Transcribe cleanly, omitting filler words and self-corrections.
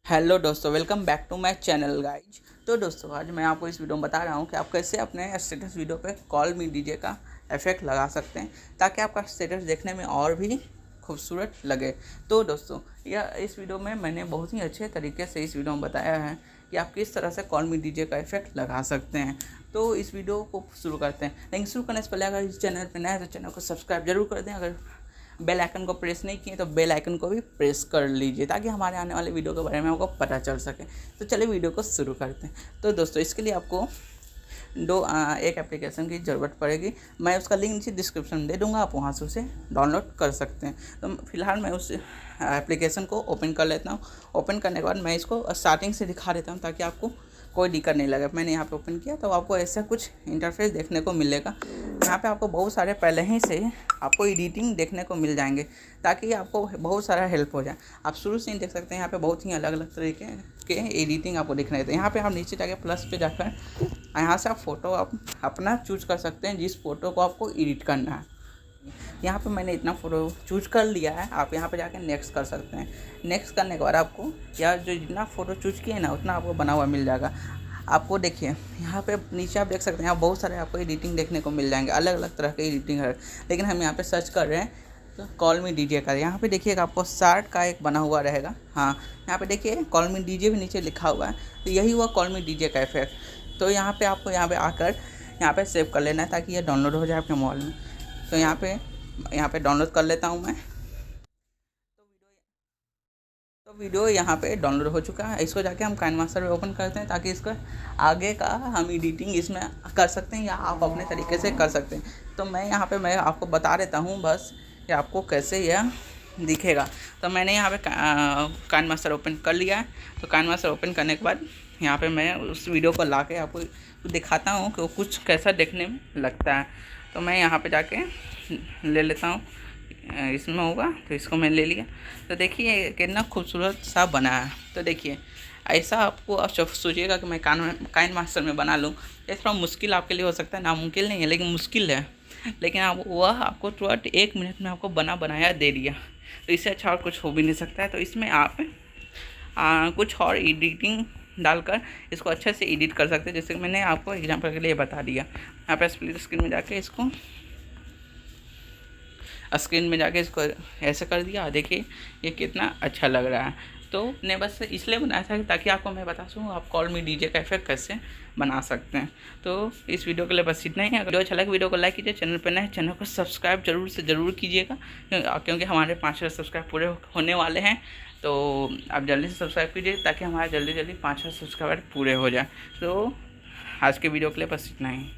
Hello दोस्तों, welcome back to my channel guys. तो दोस्तों, आज मैं आपको इस वीडियो में बता रहा हूँ कि आप कैसे अपने स्टेटस वीडियो पे कॉल मी डीजे का इफेक्ट लगा सकते हैं ताकि आपका स्टेटस देखने में और भी खूबसूरत लगे। तो दोस्तों, यह इस वीडियो में मैंने बहुत ही अच्छे तरीके से इस वीडियो में बताया है कि आप किस तरह से कॉल मी डीजे का इफेक्ट लगा सकते हैं। तो इस वीडियो को शुरू करते हैं, लेकिन शुरू करने से पहले अगर इस चैनल पर नया है तो चैनल को सब्सक्राइब जरूर कर दें। अगर बेल आइकन को प्रेस नहीं किए तो बेल आइकन को भी प्रेस कर लीजिए ताकि हमारे आने वाले वीडियो के बारे में आपको पता चल सके। तो चलिए वीडियो को शुरू करते हैं। तो दोस्तों, इसके लिए आपको एक एप्लीकेशन की ज़रूरत पड़ेगी। मैं उसका लिंक नीचे डिस्क्रिप्शन में दे दूंगा, आप वहाँ से उसे डाउनलोड कर सकते हैं। तो फिलहाल मैं उस एप्लीकेशन को ओपन कर लेता हूँ। ओपन करने के बाद मैं इसको स्टार्टिंग से दिखा देता हूँ ताकि आपको कोई दिक्कत नहीं लगे। मैंने यहाँ पे ओपन किया तो आपको ऐसा कुछ इंटरफेस देखने को मिलेगा। यहाँ पे आपको बहुत सारे पहले ही से आपको एडिटिंग देखने को मिल जाएंगे ताकि आपको बहुत सारा हेल्प हो जाए। आप शुरू से ही देख सकते हैं, यहाँ पे बहुत ही अलग अलग तरीके के एडिटिंग आपको दिखने देते हैं। यहाँ पे आप नीचे जाके प्लस पे जाकर यहाँ से आप फ़ोटो आप अपना चूज कर सकते हैं जिस फ़ोटो को आपको एडिट करना है। यहाँ पे मैंने इतना फ़ोटो चूज कर लिया है। आप यहाँ पे जाके नेक्स्ट कर सकते हैं। नेक्स्ट करने के बाद आपको यार जो जितना फ़ोटो चूज किए ना उतना आपको बना हुआ मिल जाएगा। आपको देखिए यहाँ पे नीचे आप देख सकते हैं, यहाँ बहुत सारे आपको एडिटिंग देखने को मिल जाएंगे, अलग अलग तरह के एडिटिंग है। लेकिन हम यहाँ पे सर्च कर रहे हैं तो कॉल मी डीजे का। यहाँ पे देखिएगा आपको शार्ट का एक बना हुआ रहेगा। हाँ, यहाँ पे देखिए कॉल मी डीजे भी नीचे लिखा हुआ है, तो यही हुआ कॉल मी डीजे का इफेक्ट। तो यहाँ पे आपको यहाँ पे आकर यहाँ पे सेव कर लेना है ताकि ये डाउनलोड हो जाए आपके मोबाइल में। तो यहाँ पे डाउनलोड कर लेता हूँ मैं। तो वीडियो यहाँ पे डाउनलोड हो चुका है। इसको जाके हम काइनमास्टर में ओपन करते हैं ताकि इसका आगे का हम एडिटिंग इसमें कर सकते हैं या आप अपने तरीके से कर सकते हैं। तो मैं यहाँ पे मैं आपको बता देता हूँ बस कि आपको कैसे यह दिखेगा। तो मैंने यहाँ पे काइनमास्टर ओपन कर लिया है। तो काइनमास्टर ओपन करने के बाद यहाँ पे मैं उस वीडियो को ला के आपको दिखाता हूँ कि वो कुछ कैसा देखने में लगता है। तो मैं यहाँ पे जाके ले लेता हूँ, इसमें होगा तो इसको मैं ले लिया। तो देखिए कितना खूबसूरत सा बना है। तो देखिए ऐसा आपको आप सोचिएगा कि मैं काइनमास्टर में बना लूँ, ये थोड़ा मुश्किल आपके लिए हो सकता है, नामुमकिन नहीं है लेकिन मुश्किल है। लेकिन आप वह आपको तुरंत 1 मिनट में आपको बनाया दे दिया। तो इससे अच्छा और कुछ हो भी नहीं सकता है। तो इसमें आप कुछ और एडिटिंग डालकर इसको अच्छे से एडिट कर सकते हैं, जैसे कि मैंने आपको एग्जाम्पल के लिए बता दिया। यहाँ पर स्प्लिट स्क्रीन में जाके इसको ऐसे कर दिया। देखिए ये कितना अच्छा लग रहा है। तो ने बस इसलिए बनाया था ताकि आपको मैं बता सकूँ आप कॉल मी डीजे का इफेक्ट कैसे बना सकते हैं। तो इस वीडियो के लिए बस इतना ही है। अगर अच्छा लगे वीडियो को लाइक कीजिए, चैनल पर नए चैनल को सब्सक्राइब जरूर कीजिएगा क्योंकि हमारे 5,000 सब्सक्राइब पूरे होने वाले हैं। तो आप जल्दी से सब्सक्राइब कीजिए ताकि हमारे जल्दी 5,000 सब्सक्राइबर पूरे हो जाए। तो आज के वीडियो के लिए बस इतना ही।